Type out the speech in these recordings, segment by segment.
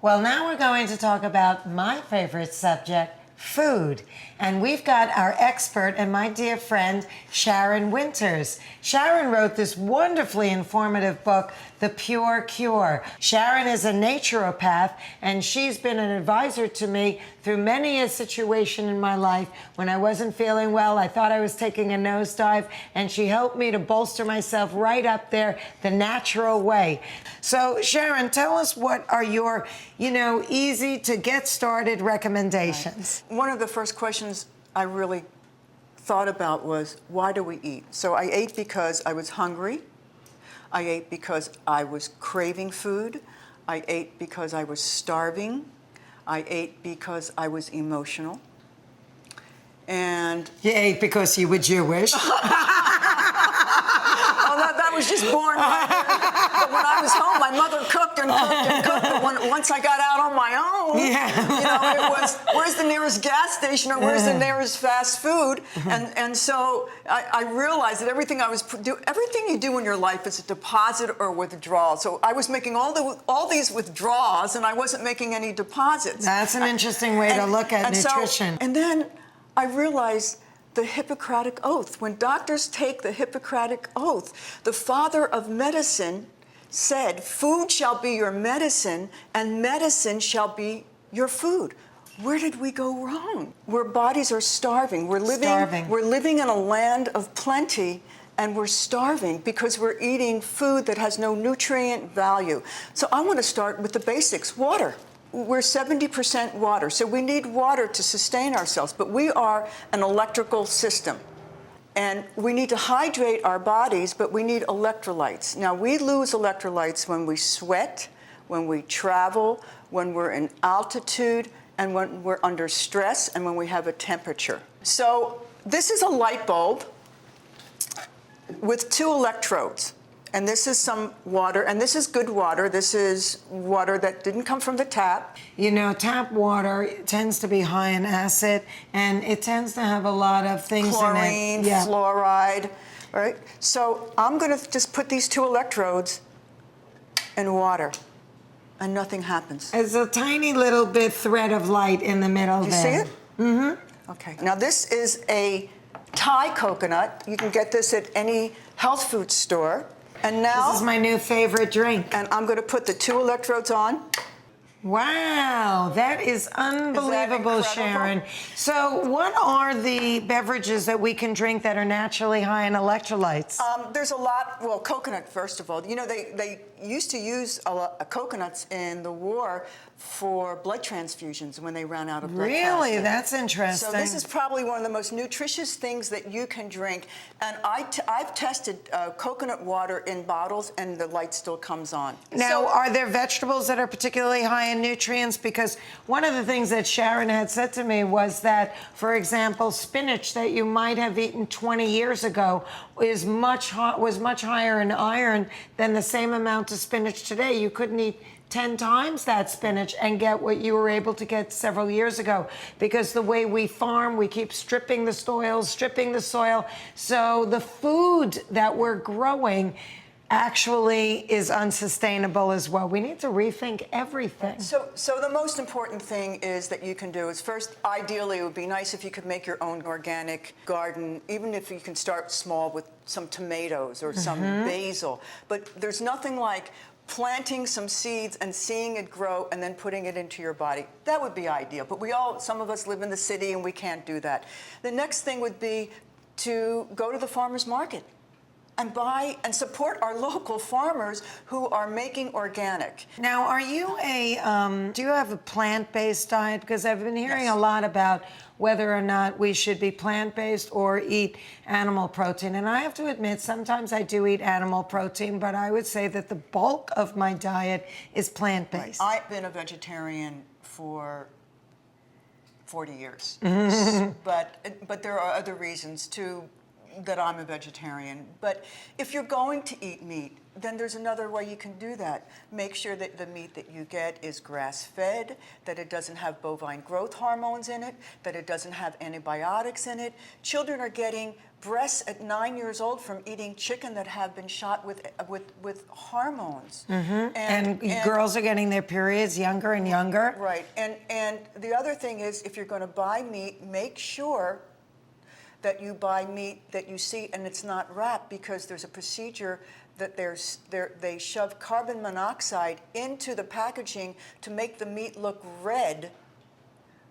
Well, now we're going to talk about my favorite subject, food. And we've got our expert and my dear friend, Sharyn Wynters. Sharon wrote this wonderfully informative book, The Pure Cure. Sharon is a naturopath, and she's been an advisor to me through many a situation in my life. When I wasn't feeling well, I thought I was taking a nosedive, and she helped me to bolster myself right up there the natural way. So, Sharon, tell us what are your, easy to get started recommendations. One of the first questions I really thought about was, why do we eat? So I ate because I was hungry. I ate because I was craving food. I ate because I was starving. I ate because I was emotional. And you ate because you were Jewish. Oh, that was just born right there. But when I was home, my mother cooked and cooked and cooked. But once I got out on my own, it was, where's the nearest gas station or where's the nearest fast food? And so I realized that everything you do in your life is a deposit or withdrawal. So I was making all these withdrawals and I wasn't making any deposits. That's an interesting way to look at nutrition. And then I realized the Hippocratic Oath. When doctors take the Hippocratic Oath, the father of medicine said, food shall be your medicine and medicine shall be your food. Where did we go wrong? Where bodies are starving. We're living in a land of plenty and we're starving because we're eating food that has no nutrient value. So I want to start with the basics. Water. We're 70% water, so we need water to sustain ourselves, but we are an electrical system. And we need to hydrate our bodies, but we need electrolytes. Now, we lose electrolytes when we sweat, when we travel, when we're in altitude, and when we're under stress, and when we have a temperature. So this is a light bulb with 2 electrodes. And this is some water, and this is good water. This is water that didn't come from the tap. Tap water tends to be high in acid, and it tends to have a lot of things Chlorine, in it. Yeah. Fluoride, right? So I'm going to just put these 2 electrodes in water, and nothing happens. There's a tiny little bit thread of light in the middle Do you there. see it? Mm-hmm. Okay. Now this is a Thai coconut. You can get this at any health food store. And now, this is my new favorite drink. And I'm going to put the 2 electrodes on. Wow, that is unbelievable, Sharon. So what are the beverages that we can drink that are naturally high in electrolytes? There's a lot. Well, coconut, first of all. They used to use coconuts in the war for blood transfusions when they ran out of blood. Really? That's interesting. So this is probably one of the most nutritious things that you can drink. And I've tested coconut water in bottles, and the light still comes on. Now, are there vegetables that are particularly high in nutrients? Because one of the things that Sharon had said to me was that, for example, spinach that you might have eaten 20 years ago was much higher in iron than the same amount of spinach today. You couldn't eat 10 times that spinach and get what you were able to get several years ago, because the way we farm, we keep stripping the soil. So the food that we're growing actually is unsustainable as well. We need to rethink everything. So the most important thing is that you can do is, first, ideally, it would be nice if you could make your own organic garden, even if you can start small with some tomatoes or some basil. But there's nothing like planting some seeds and seeing it grow and then putting it into your body. That would be ideal. But some of us live in the city and we can't do that. The next thing would be to go to the farmer's market and buy and support our local farmers who are making organic. Now, do you have a plant-based diet? Because I've been hearing a lot about whether or not we should be plant-based or eat animal protein. And I have to admit, sometimes I do eat animal protein, but I would say that the bulk of my diet is plant-based. Right. I've been a vegetarian for 40 years. But there are other reasons too that I'm a vegetarian. But if you're going to eat meat, then there's another way you can do that. Make sure that the meat that you get is grass-fed, that it doesn't have bovine growth hormones in it, that it doesn't have antibiotics in it. Children are getting breasts at 9 years old from eating chicken that have been shot with hormones. And girls are getting their periods younger and younger. Right. And the other thing is, if you're going to buy meat, make sure that you buy meat that you see and it's not wrapped, because there's a procedure that they shove carbon monoxide into the packaging to make the meat look red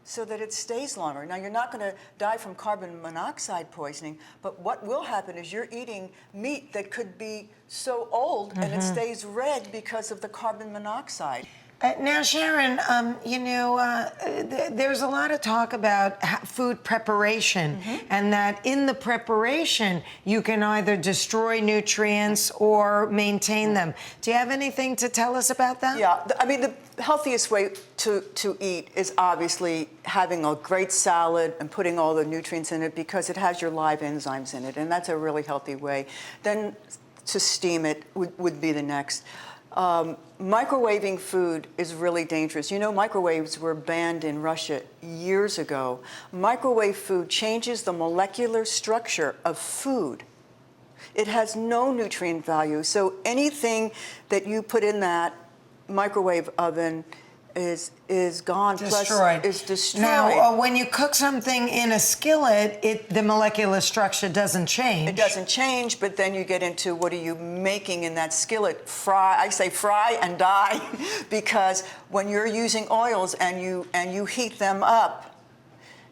so that it stays longer. Now, you're not going to die from carbon monoxide poisoning, but what will happen is you're eating meat that could be so old and it stays red because of the carbon monoxide. Now, Sharon, there's a lot of talk about food preparation, and that in the preparation, you can either destroy nutrients or maintain them. Do you have anything to tell us about that? Yeah, I mean, the healthiest way to eat is obviously having a great salad and putting all the nutrients in it, because it has your live enzymes in it, and that's a really healthy way. Then to steam it would be the next. Microwaving food is really dangerous. You know, microwaves were banned in Russia years ago. Microwave food changes the molecular structure of food. It has no nutrient value. So anything that you put in that microwave oven is gone. Destroyed. Plus is destroyed. Now, when you cook something in a skillet, the molecular structure doesn't change. It doesn't change, but then you get into what are you making in that skillet? Fry. I say fry and die, because when you're using oils and you heat them up,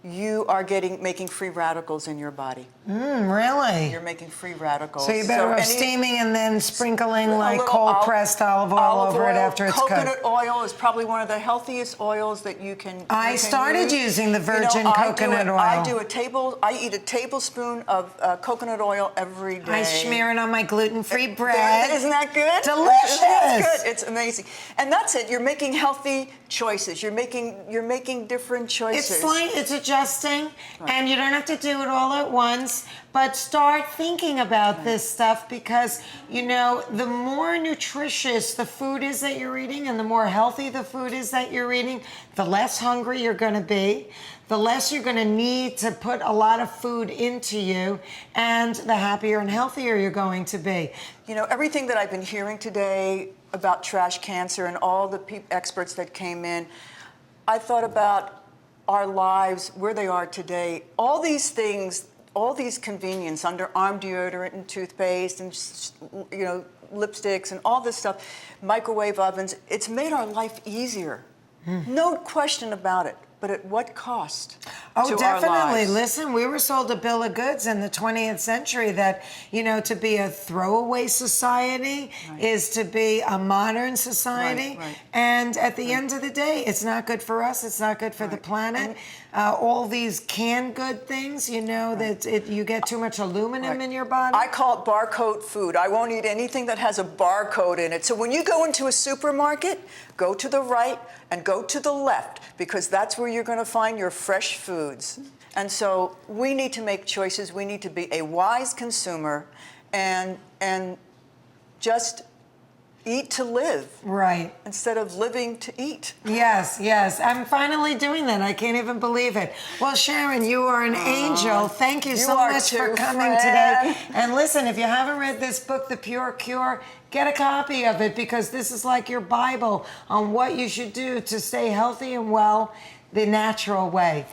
you are making free radicals in your body. Really? You're making free radicals. So you're better off steaming and then sprinkling like cold-pressed olive oil over it after it's cooked. Coconut oil is probably one of the healthiest oils that you can. I started using the virgin coconut oil. I eat a tablespoon of coconut oil every day. I smear it on my gluten-free bread. Isn't that good? Delicious. It's good. It's amazing. And that's it. You're making healthy choices. You're making different choices. It's adjusting, and you don't have to do it all at once. But start thinking about this stuff, because, the more nutritious the food is that you're eating and the more healthy the food is that you're eating, the less hungry you're going to be, the less you're going to need to put a lot of food into you, and the happier and healthier you're going to be. Everything that I've been hearing today about trash cancer and all the experts that came in, I thought about our lives, where they are today. All these things, all these convenience, underarm deodorant and toothpaste and lipsticks and all this stuff, microwave ovens, it's made our life easier. No question about it. But at what cost? Oh, to definitely. Our lives? Listen, we were sold a bill of goods in the 20th century that, to be a throwaway society is to be a modern society. Right. And at the end of the day, it's not good for us. It's not good for the planet. All these canned good things, that you get too much aluminum in your body. I call it barcode food. I won't eat anything that has a barcode in it. So when you go into a supermarket, go to the right and go to the left, because that's where you're going to find your fresh foods. And so we need to make choices. We need to be a wise consumer and just eat to live. Right. Instead of living to eat. Yes. I'm finally doing that. I can't even believe it. Well, Sharon, you are an angel. Thank you so much for coming today. And listen, if you haven't read this book, The Pure Cure, get a copy of it, because this is like your Bible on what you should do to stay healthy and well the natural way.